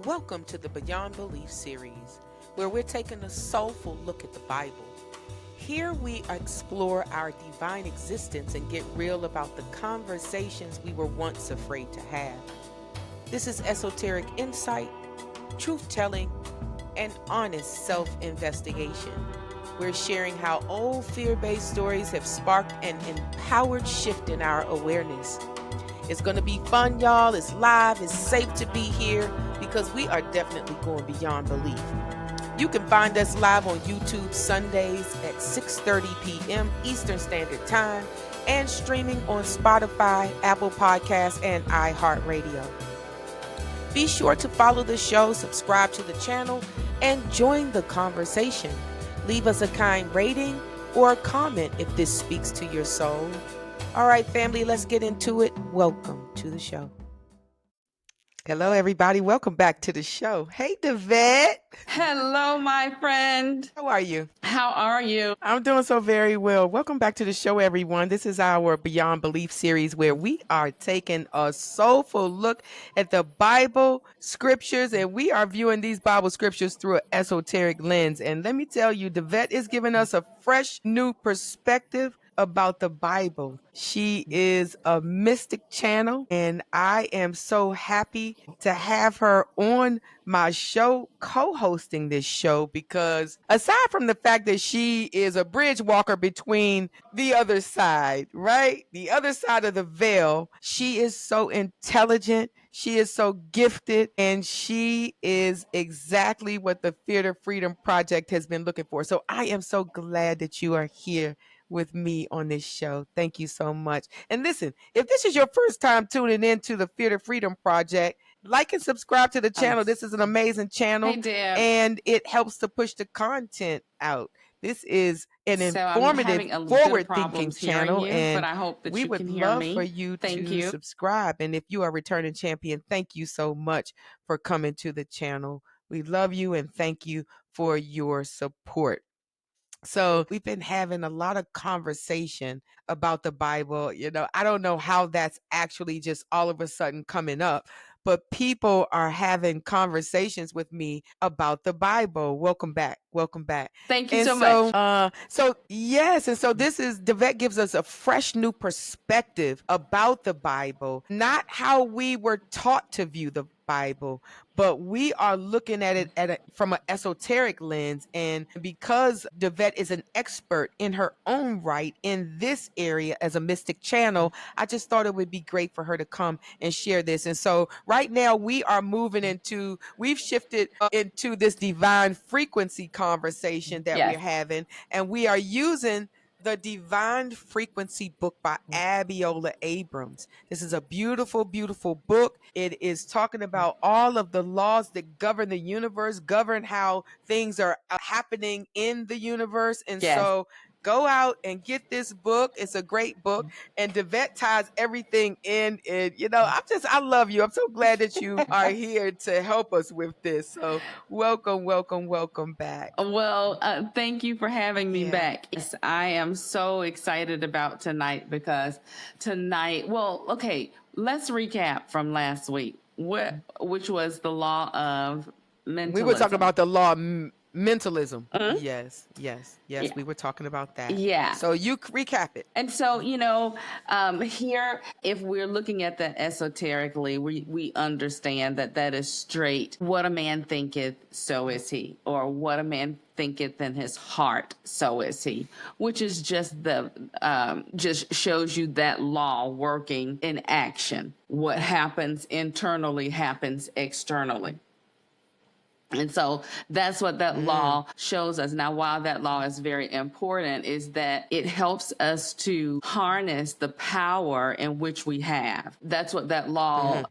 Welcome to the Beyond Belief series, where we're taking a soulful look at the Bible. Here we explore our divine existence and get real about the conversations we were once afraid to have. This is esoteric insight, truth-telling, and honest self-investigation. We're sharing how old fear-based stories have sparked an empowered shift in our awareness. It's going to be fun, y'all. It's live. It's safe to be here because we are definitely going beyond belief. You can find us live on YouTube Sundays at 6:30 p.m. Eastern Standard Time and streaming on Spotify, Apple Podcasts, and iHeartRadio. Be sure to follow the show, subscribe to the channel, and join the conversation. Leave us a kind rating or a comment if this speaks to your soul. All right, family, let's get into it. Welcome to the show. Hello, everybody. Welcome back to the show. Hey, Da'vette. Hello, my friend. How are you? How are you? I'm doing so very well. Welcome back to the show, everyone. This is our Beyond Belief series where we are taking a soulful look at the Bible scriptures, and we are viewing these Bible scriptures through an esoteric lens. And let me tell you, Da'vette is giving us a fresh new perspective about the Bible. She is a mystic channel, and I am so happy to have her on my show, co-hosting this show, because aside from the fact that she is a bridge walker between the other side, right? The other side of the veil, she is so intelligent. She is so gifted, and she is exactly what the Fear to Freedom Project has been looking for. So I am so glad that you are here with me on this show. Thank you so much. And listen, if this is your first time tuning into the Fear to Freedom Project, like and subscribe to the channel. This is an amazing channel, Hey, Deb. and it helps to push the content out. This is an So informative, forward-thinking channel, and but I hope that we you would can hear love me. for you Thank to you. subscribe. And if you are a returning champion, thank you so much for coming to the channel. We love you and thank you for your support. So we've been having a lot of conversation about the Bible. You know, I don't know how that's actually just all of a sudden coming up, but people are having conversations with me about the Bible. Welcome back. Welcome back. Thank you And so much. And so this is, Da'vette gives us a fresh new perspective about the Bible, not how we were taught to view the Bible, but we are looking at it from an esoteric lens. And because Da'vette is an expert in her own right in this area as a mystic channel, I just thought it would be great for her to come and share this. And so right now we've shifted into this divine frequency conversation that Yes. we're having, and we are using the Divine Frequency book by Abiola Abrams. This is a beautiful, beautiful book. It is talking about all of the laws that govern the universe, govern how things are happening in the universe. And Yes. so go out and get this book. It's a great book. And Da'vette ties everything in. And, I love you. I'm so glad that you are here to help us with this. So welcome, welcome, welcome back. Well, thank you for having me Yeah. back. Yes, I am so excited about tonight because okay, let's recap from last week, which was the Law of Mentalism. We were talking about the Law of Mentalism. Mhm. Yes, Yeah. we were talking about that. Yeah. So you recap it. And so, here, if we're looking at that esoterically, we understand that is straight. What a man thinketh, so is he. Or what a man thinketh in his heart, so is he. Which is just just shows you that law working in action. What happens internally happens externally. And so that's what that law shows us. Now, while that law is very important, is that it helps us to harness the power in which we have. That's what that law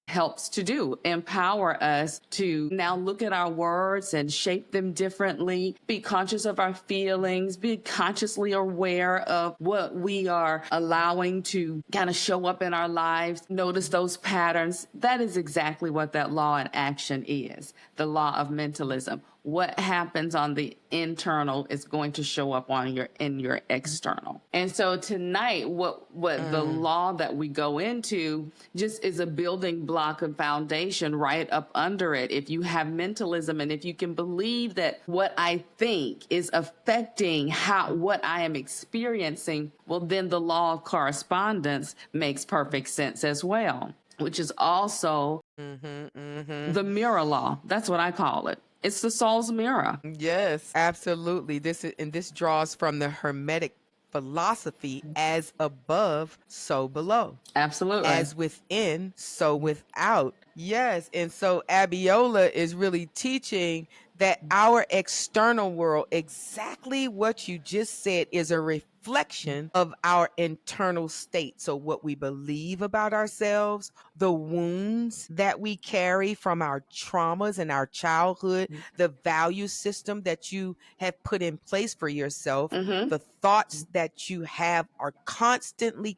helps to do, empower us to now look at our words and shape them differently, be conscious of our feelings, be consciously aware of what we are allowing to kind of show up in our lives, notice those patterns. That is exactly what that law in action is, the law of mentalism. what happens on the internal is going to show up on your external. And so tonight, what the law that we go into just is a building block and foundation right up under it. If you have mentalism, and if you can believe that what I think is affecting what I am experiencing, well, then the law of correspondence makes perfect sense as well, which is also the mirror law. That's what I call it. It's the soul's mirror. Yes, absolutely. This draws from the Hermetic philosophy: as above, so below. Absolutely. As within, so without. Yes. And so Abiola is really teaching that our external world, exactly what you just said, is a reflection of our internal state. So what we believe about ourselves, the wounds that we carry from our traumas and our childhood, the value system that you have put in place for yourself, the thoughts that you have are constantly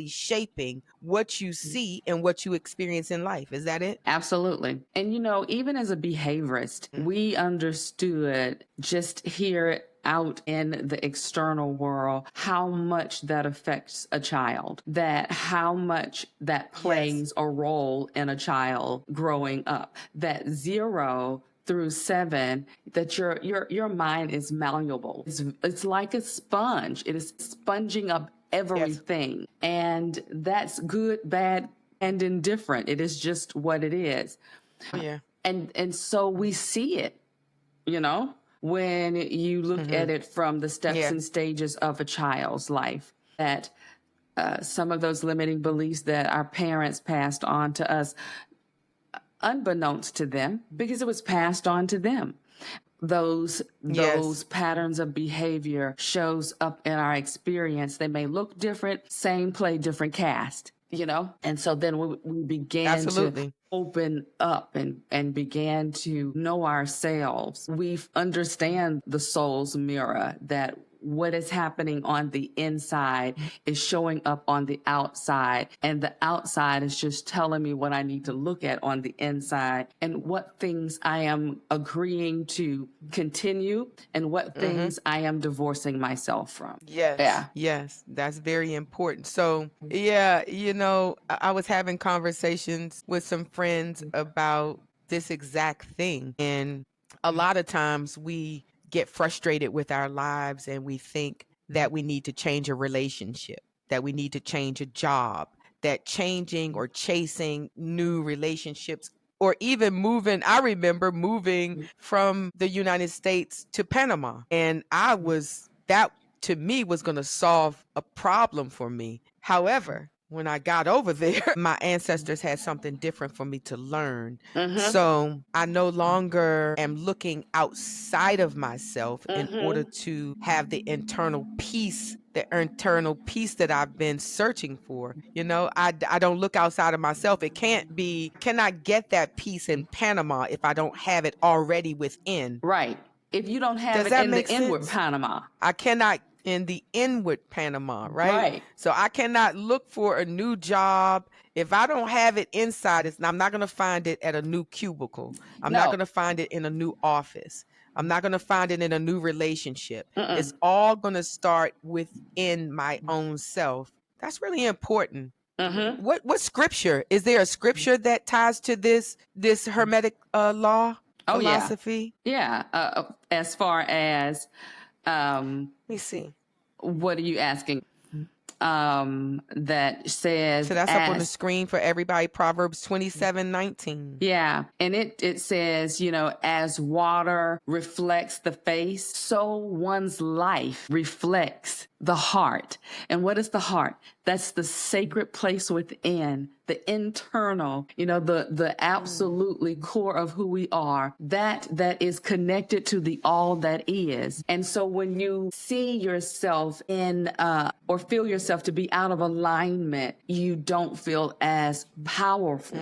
shaping what you see and what you experience in life. Is that it? Absolutely. And even as a behaviorist, we understood just here out in the external world how much that affects a child, that how much that plays a role in a child growing up, that 0 through 7, that your mind is malleable. It's like a sponge. It is sponging up everything. And that's good, bad, and indifferent. It is just what it is. Yeah. And so we see it, when you look at it from the steps and stages of a child's life, that some of those limiting beliefs that our parents passed on to us, unbeknownst to them, because it was passed on to them. Those patterns of behavior shows up in our experience. They may look different, same play, different cast. And so then we began to open up and began to know ourselves. We understand the soul's mirror, that what is happening on the inside is showing up on the outside, and the outside is just telling me what I need to look at on the inside, and what things I am agreeing to continue and what things I am divorcing myself from. Yes, that's very important. So I was having conversations with some friends about this exact thing, and a lot of times we get frustrated with our lives and we think that we need to change a relationship, that we need to change a job, that changing or chasing new relationships, or even moving. I remember moving from the United States to Panama, and that to me was going to solve a problem for me. However, when I got over there, my ancestors had something different for me to learn. So I no longer am looking outside of myself in order to have the internal peace that I've been searching for. I don't look outside of myself. Cannot get that peace in Panama if I don't have it already within. Right. If you don't have it in the inward Panama. I cannot in the inward Panama, right? So I cannot look for a new job if I don't have it inside. I'm not going to find it at a new cubicle. I'm not going to find it in a new office. I'm not going to find it in a new relationship. It's all going to start within my own self. That's really important. What scripture? Is there a scripture that ties to this Hermetic law philosophy? As far as let me see. What are you asking? That says, so that's up on the screen for everybody. Proverbs 27:19. Yeah. And it says, as water reflects the face, so one's life reflects the heart. And what is the heart? That's the sacred place within, the internal, the absolutely core of who we are, that is connected to the all that is. And so when you see yourself or feel yourself to be out of alignment, you don't feel as powerful,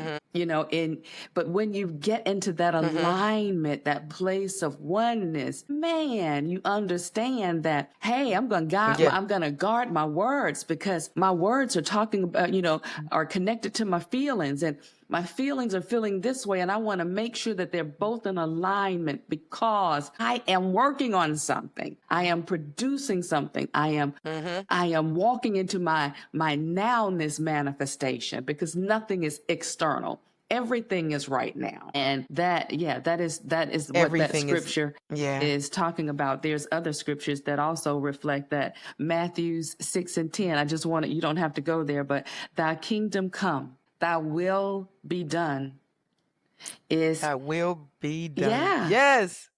but when you get into that alignment, that place of oneness, man, you understand that, hey, I'm going to guide I'm going to guard my words because my words are talking about, are connected to my feelings, and my feelings are feeling this way. And I want to make sure that they're both in alignment because I am working on something. I am producing something. I am walking into my nowness manifestation because nothing is external. Everything is right now. And that is what Everything that scripture yeah. is talking about. There's other scriptures that also reflect that. Matthews 6:10. I just want you don't have to go there, but thy kingdom come, thy will be done is That will be done. Yeah. Yes.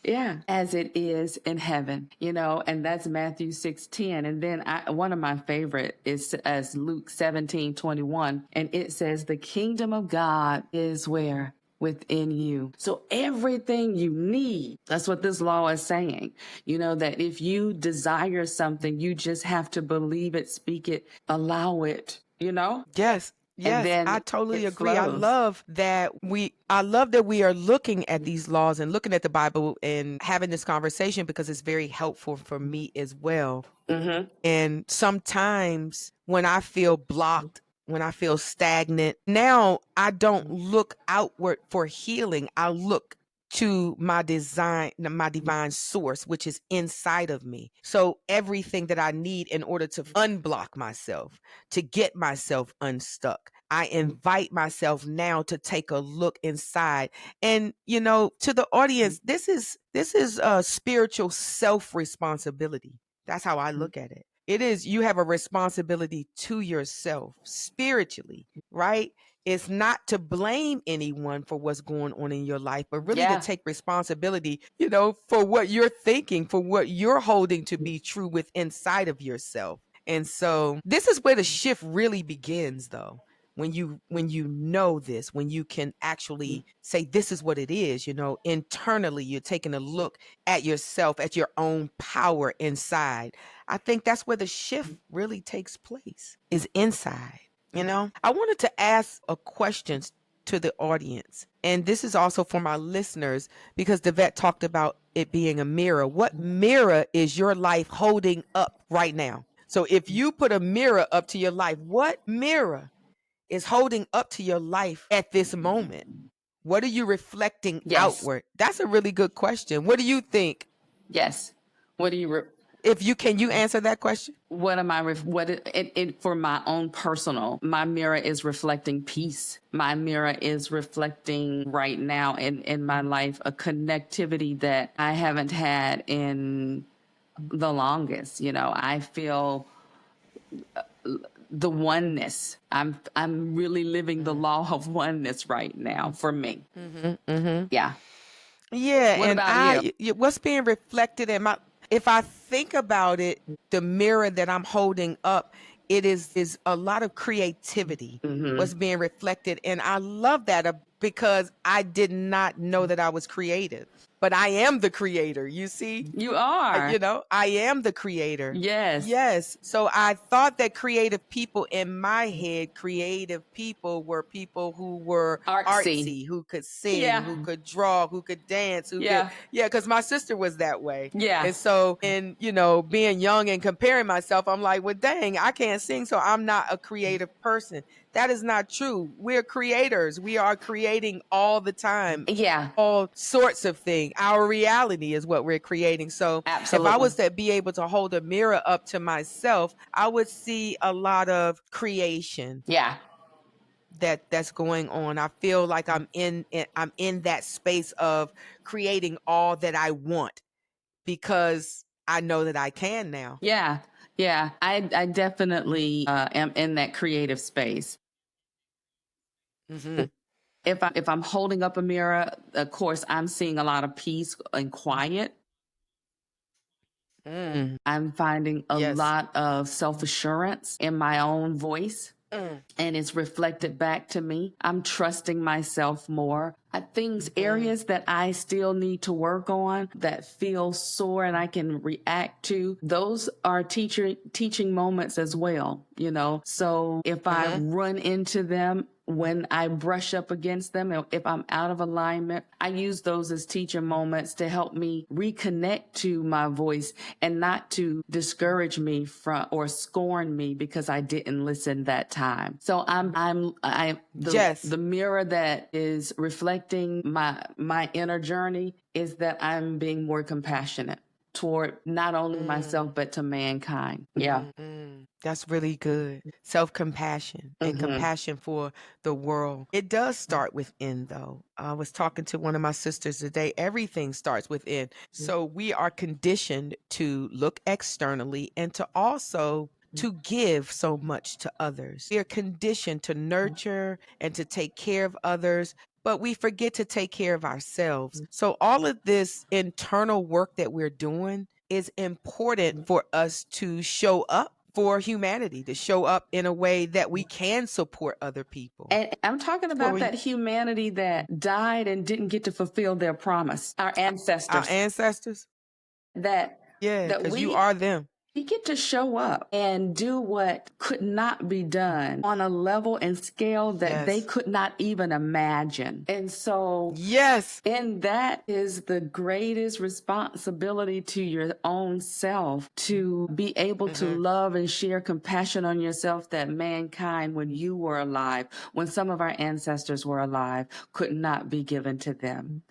yeah, as it is in heaven, and that's Matthew 6:10. And then one of my favorite is as Luke 17:21. And it says, the kingdom of God is where? Within you. So everything you need, that's what this law is saying, that if you desire something, you just have to believe it, speak it, allow it, Yes. and Yes, then I totally it agree. I flows. love that we are looking at these laws and looking at the Bible and having this conversation because it's very helpful for me as well. Mm-hmm. And sometimes when I feel blocked, when I feel stagnant, now I don't look outward for healing. I look to my divine source, which is inside of me. So everything that I need in order to unblock myself, to get myself unstuck, I invite myself now to take a look inside. And to the audience, this is a spiritual self-responsibility. That's how I look at it. It is, you have a responsibility to yourself spiritually, right? It's not to blame anyone for what's going on in your life, but really to take responsibility, for what you're thinking, for what you're holding to be true with inside of yourself. And so this is where the shift really begins, though. When you know this, when you can actually say this is what it is, internally you're taking a look at yourself, at your own power inside. I think that's where the shift really takes place, is inside. I wanted to ask a question to the audience, and this is also for my listeners because Da'vette talked about it being a mirror. What mirror is your life holding up right now? So if you put a mirror up to your life, what mirror is holding up to your life at this moment? What are you reflecting outward? That's a really good question. What do you think? Yes. What do you Can you answer that question? What am I, for my own personal, my mirror is reflecting peace. My mirror is reflecting right now in my life a connectivity that I haven't had in the longest. I feel the oneness. I'm really living the law of oneness right now for me. Yeah. Yeah. What And about you? what's being reflected in my, if I think about it, the mirror that I'm holding up, it is a lot of creativity, what's being reflected. And I love that because I did not know that I was creative, but I am the creator. You see? You are. I am the creator. Yes. Yes. So I thought that creative people in my head, creative people were people who were artsy, who could sing, who could draw, who could dance, because my sister was that way. Yeah. And so, being young and comparing myself, I'm like, well, dang, I can't sing, so I'm not a creative person. That is not true. We're creators. We are creating all the time. Yeah. All sorts of things. Our reality is what we're creating. So Absolutely. if I was to be able to hold a mirror up to myself, I would see a lot of creation. Yeah. That's going on. I feel like I'm in that space of creating all that I want because I know that I can now. Yeah. Yeah. I definitely am in that creative space. Mm-hmm. If I'm holding up a mirror, of course, I'm seeing a lot of peace and quiet. I'm finding a lot of self-assurance in my own voice. And it's reflected back to me. I'm trusting myself more. things, areas that I still need to work on that feel sore and I can react to, those are teaching moments as well, you know. So if I run into them, when I brush up against them, and if I'm out of alignment, I use those as teacher moments to help me reconnect to my voice and not to discourage me from or scorn me because I didn't listen that time. So the mirror that is reflecting my inner journey is that I'm being more compassionate toward not only myself but to mankind. Yeah. That's really good. Self-compassion and compassion for the world. It does start within, though. I was talking to one of my sisters today. Everything starts within. So we are conditioned to look externally and to also to give so much to others. We are conditioned to nurture and to take care of others, but we forget to take care of ourselves. So all of this internal work that we're doing is important for us to show up for humanity, to show up in a way that we can support other people. And I'm talking about that humanity that died and didn't get to fulfill their promise. Our ancestors. Our ancestors? Because you are them. We get to show up and do what could not be done on a level and scale that they could not even imagine. And so, and that is the greatest responsibility to your own self, to be able to love and share compassion on yourself that mankind, when you were alive, when some of our ancestors were alive, could not be given to them,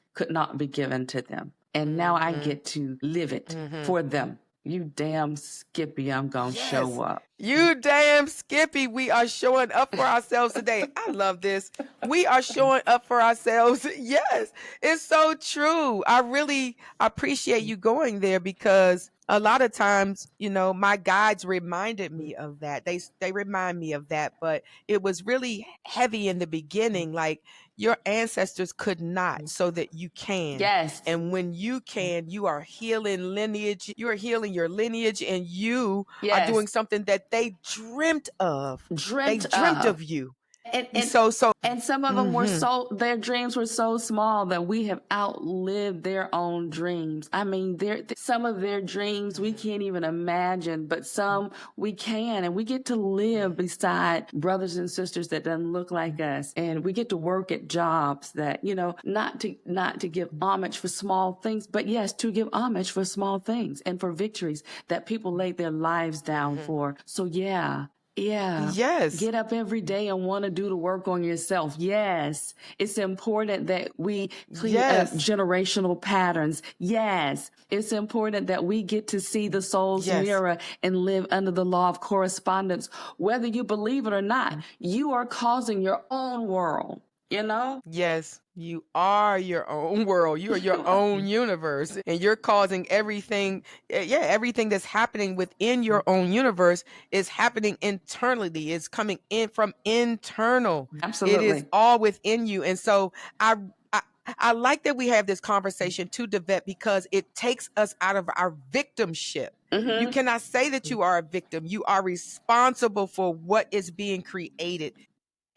And now I get to live it for them. You damn Skippy, I'm going to show up. You damn Skippy, we are showing up for ourselves today. I love this. We are showing up for ourselves. Yes, it's so true. I really appreciate you going there because a lot of times, you know, my guides reminded me of that. They remind me of that, but it was really heavy in the beginning. Like, your ancestors could not, so that you can. Yes. And when you can, you are healing lineage. You are healing your lineage, and you are doing something that they dreamt of. They dreamt of you. And some of them were their dreams were so small that we have outlived their own dreams. I mean, some of their dreams we can't even imagine, but some we can, and we get to live beside brothers and sisters that doesn't look like us, and we get to work at jobs that, you know, not to give homage for small things, but yes, to give homage for small things and for victories that people laid their lives down for. So yeah. Yes. Get up every day and want to do the work on yourself. Yes. It's important that we clean up generational patterns. Yes. It's important that we get to see the soul's mirror and live under the law of correspondence. Whether you believe it or not, you are causing your own world, you know? Yes. You are your own world. You are your own universe, and you're causing everything. Everything that's happening within your own universe is happening internally. It's coming in from internal. Absolutely. It is all within you. And so I like that we have this conversation to Da'vette, because it takes us out of our victimship. You cannot say that you are a victim. You are responsible for what is being created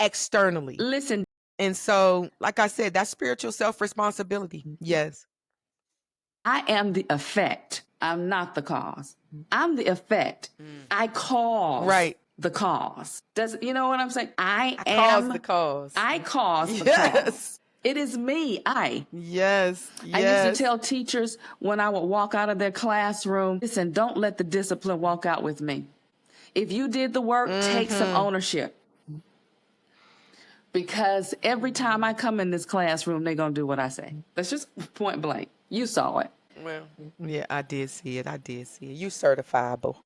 externally. Listen. And so, like I said, that's spiritual self-responsibility. Yes. I am the effect. I'm not the cause. I'm the effect. I cause the cause. You know what I'm saying? I cause the cause. I cause the cause. It is me. Yes. I used to tell teachers when I would walk out of their classroom, listen, don't let the discipline walk out with me. If you did the work, take some ownership. Because every time I come in this classroom, they're going to do what I say. That's just point blank. You saw it. Well, yeah, I did see it. You certifiable.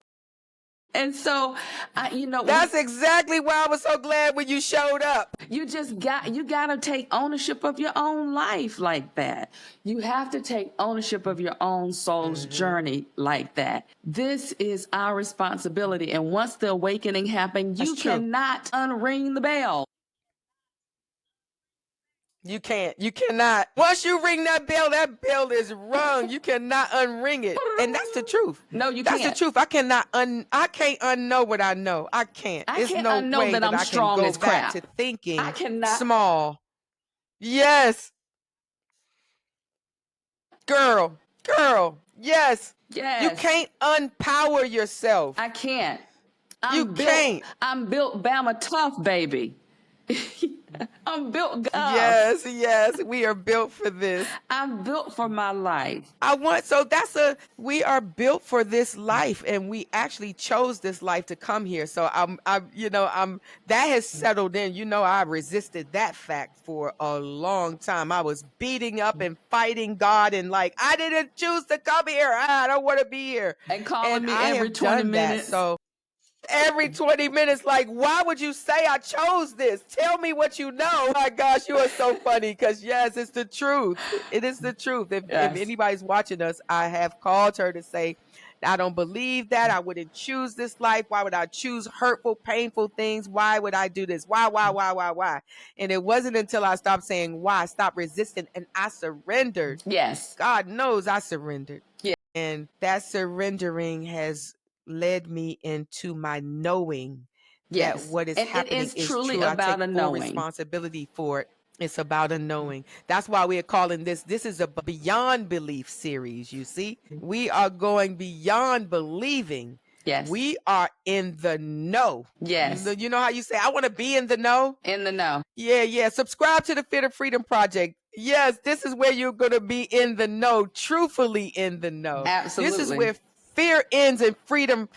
And so, that's exactly why I was so glad when you showed up. You got to take ownership of your own life like that. You have to take ownership of your own soul's journey like that. This is our responsibility. And once the awakening happens, you cannot unring the bell. You can't. You cannot. Once you ring that bell is rung. You cannot unring it. And that's the truth. No, you can't. That's the truth. I can't unknow what I know. I can't. There's no way that I'm strong as crap. Back to thinking I cannot. Small. Yes. Girl, yes. Yes. You can't unpower yourself. I can't. You can't. I'm built Bama tough, baby. I'm built tough. Yes, we are built for this. I'm built for my life. We are built for this life, and we actually chose this life to come here. So that has settled in. I resisted that fact for a long time. I was beating up and fighting God, and like, I didn't choose to come here. I don't want to be here. And calling me I every have 20 done minutes. That, so every 20 minutes, like, why would you say I chose this? Tell me what you know. Oh my gosh, you are so funny, because yes, it's the truth. It is the truth. If anybody's watching us, I have called her to say, I don't believe that. I wouldn't choose this life. Why would I choose hurtful, painful things? Why would I do this? Why? And it wasn't until I stopped saying why, I stopped resisting, and I surrendered. Yes. God knows I surrendered. Yeah. And that surrendering has led me into my knowing that what is happening is truly true. About I take full responsibility for it. It's about a knowing. That's why we're calling this is a beyond belief series. You see, we are going beyond believing. Yes. We are in the know. Yes. You know how you say, I want to be in the know? In the know. Yeah. Subscribe to the Fear to Freedom Project. Yes, this is where you're going to be in the know, truthfully in the know. Absolutely. This is where fear ends and freedom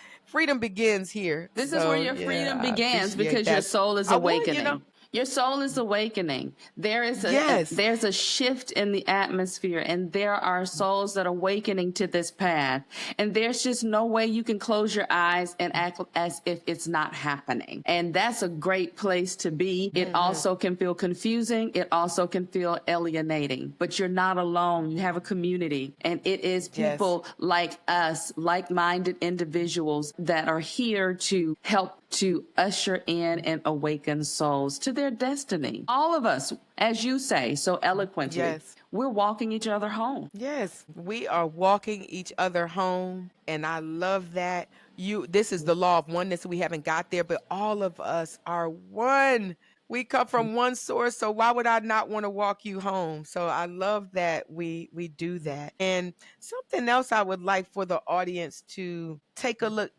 begins here. This is where your freedom begins, because your soul is awakening. Your soul is awakening. There's a shift in the atmosphere, and there are souls that are awakening to this path. And there's just no way you can close your eyes and act as if it's not happening. And that's a great place to be. It also can feel confusing. It also can feel alienating. But you're not alone. You have a community, and it is people like us, like-minded individuals that are here to help to usher in and awaken souls to their destiny. All of us, as you say so eloquently, we're walking each other home. Yes, we are walking each other home, and I love that. This is the law of oneness. We haven't got there, but all of us are one. We come from one source, so why would I not want to walk you home? So I love that we do that. And something else I would like for the audience to take a look,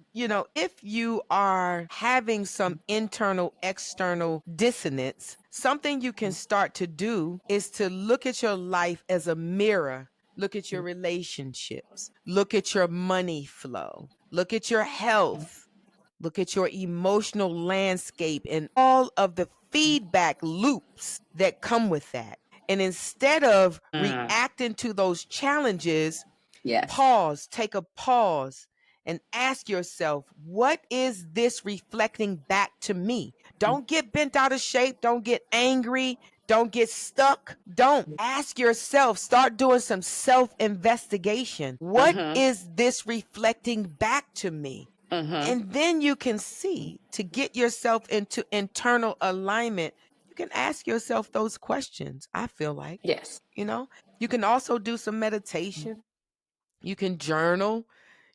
if you are having some internal, external dissonance, something you can start to do is to look at your life as a mirror. Look at your relationships. Look at your money flow. Look at your health. Look at your emotional landscape and all of the feedback loops that come with that. And instead of reacting to those challenges, take a pause and ask yourself, what is this reflecting back to me? Don't get bent out of shape. Don't get angry. Don't get stuck. Don't. Ask yourself, start doing some self-investigation. What is this reflecting back to me? And then you can see, to get yourself into internal alignment, you can ask yourself those questions, I feel like. Yes. You can also do some meditation. You can journal.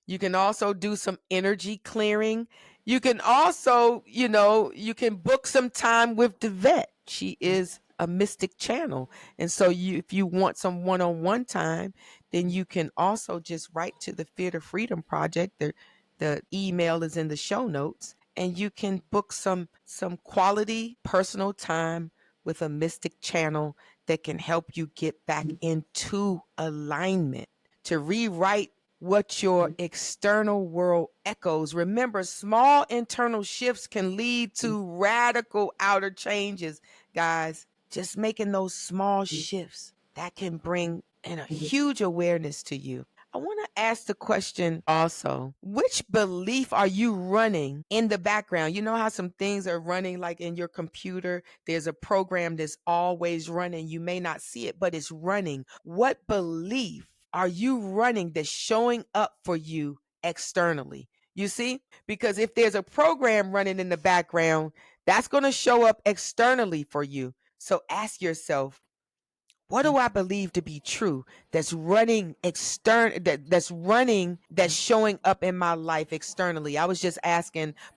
You can also do some energy clearing. You can also, you can book some time with Da'vette. She is a mystic channel. And so if you want some one-on-one time, then you can also just write to the Fear to Freedom Project. The email is in the show notes, and you can book some quality personal time with a mystic channel that can help you get back into alignment, to rewrite what your external world echoes. Remember, small internal shifts can lead to radical outer changes, guys. Just making those small shifts, that can bring in a huge awareness to you. I want to ask the question also, which belief are you running in the background? You know how some things are running, like in your computer, there's a program that's always running. You may not see it, but it's running. What belief are you running that's showing up for you externally? You see, because if there's a program running in the background, that's going to show up externally for you. So ask yourself, what do I believe to be true that's running that's showing up in my life externally? I was just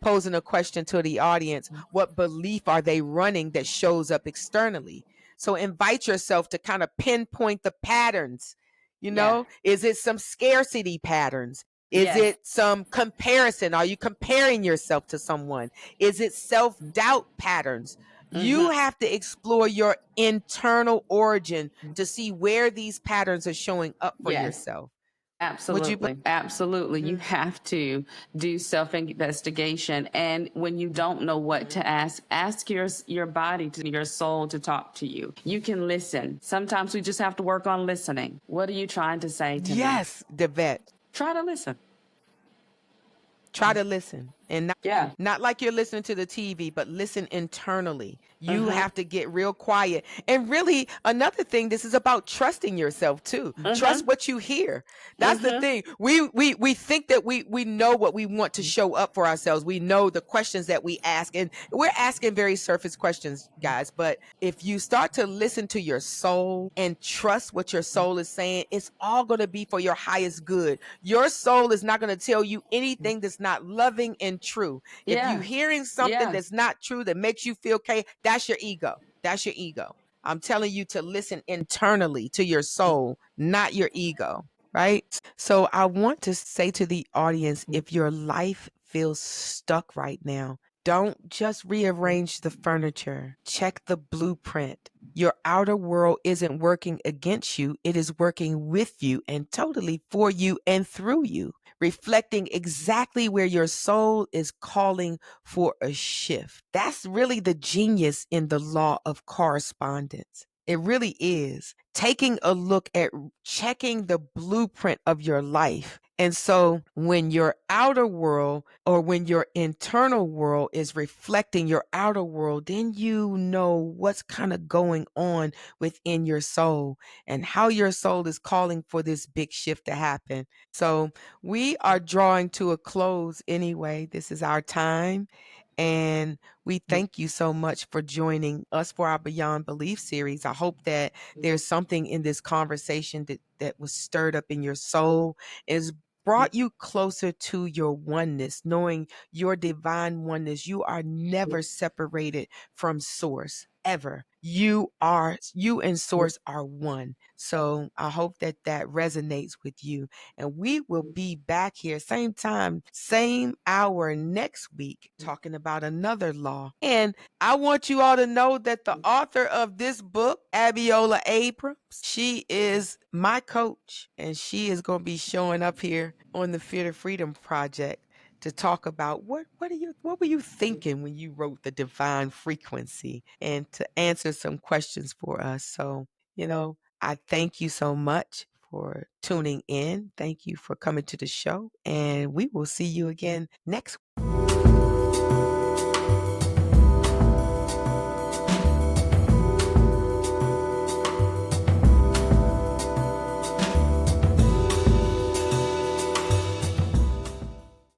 posing a question to the audience. What belief are they running that shows up externally? So invite yourself to kind of pinpoint the patterns. Yeah. Is it some scarcity patterns? Is Yes. it some comparison? Are you comparing yourself to someone? Is it self-doubt patterns? You have to explore your internal origin to see where these patterns are showing up for Yes. yourself. Absolutely. Absolutely. You have to do self investigation. And when you don't know what to ask your body, to your soul to talk to you. You can listen. Sometimes we just have to work on listening. What are you trying to say to me? Yes, Da'vette. Try to listen. Try to listen, and Yeah. not like you're listening to the TV, but listen internally. You have to get real quiet. And really, another thing, this is about trusting yourself too. Trust what you hear. That's the thing. We think that we know what we want to show up for ourselves. We know the questions that we ask, and we're asking very surface questions, guys. But if you start to listen to your soul and trust what your soul is saying, it's all going to be for your highest good. Your soul is not going to tell you anything that's not loving and true. If you hearing something that's not true that makes you feel okay, that's your ego. That's your ego. I'm telling you to listen internally to your soul, not your ego, right? So I want to say to the audience, if your life feels stuck right now, don't just rearrange the furniture. Check the blueprint. Your outer world isn't working against you, it is working with you and totally for you and through you, reflecting exactly where your soul is calling for a shift. That's really the genius in the law of correspondence. It really is. Taking a look at checking the blueprint of your life. And so when your outer world or when your internal world is reflecting your outer world, then you know what's kind of going on within your soul and how your soul is calling for this big shift to happen. So we are drawing to a close anyway. This is our time. And we thank you so much for joining us for our Beyond Belief series. I hope that there's something in this conversation that was stirred up in your soul, is brought you closer to your oneness, knowing your divine oneness. You are never separated from source, ever. You and source are one. So I hope that resonates with you. And we will be back here, same time, same hour next week, talking about another law. And I want you all to know that the author of this book, Abiola Abrams, she is my coach, and she is going to be showing up here on the Fear to Freedom Project to talk about what were you thinking when you wrote the divine frequency, and to answer some questions for us. So, I thank you so much for tuning in. Thank you for coming to the show, and we will see you again next week.